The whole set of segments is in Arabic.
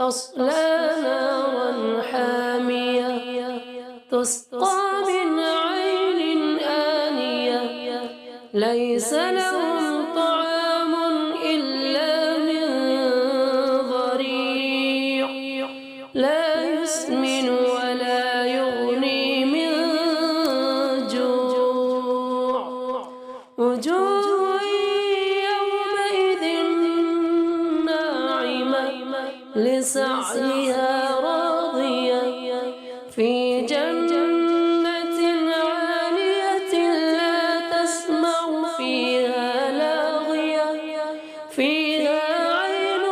تصلى نارا حامية تسقى من عين آنية ليس لهم طعام إلا من ضريع لا يسمن ولا يغني من جوع وجوه يومئذ ناعمة لسعيها راضية في جنة عالية لا تسمع فيها لاغية فيها عين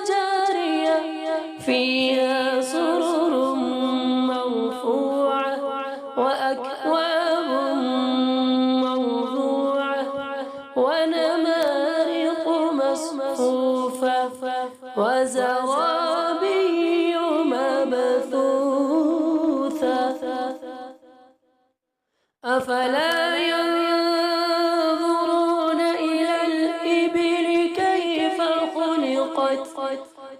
جارية فيها سرر مرفوعة وأكواب موضوعة ونمارق مصفوفة وزرابي مبثوثة أفلا ينظرون إلى الإبل كيف خلقت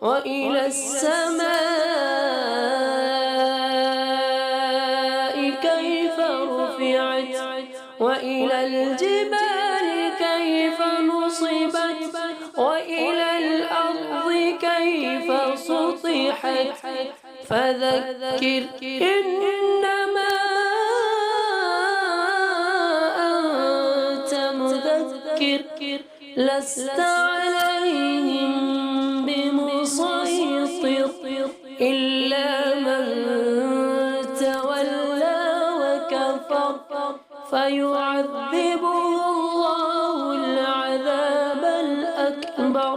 وإلى السماء كيف رفعت وإلى الجبال كيف نصبت وإلى الأرض كيف سطحت فذكر إنما أنت مذكر لست عليهم بمسيطر إلا من تولى وكفر فيعذبه الله العذاب الأكبر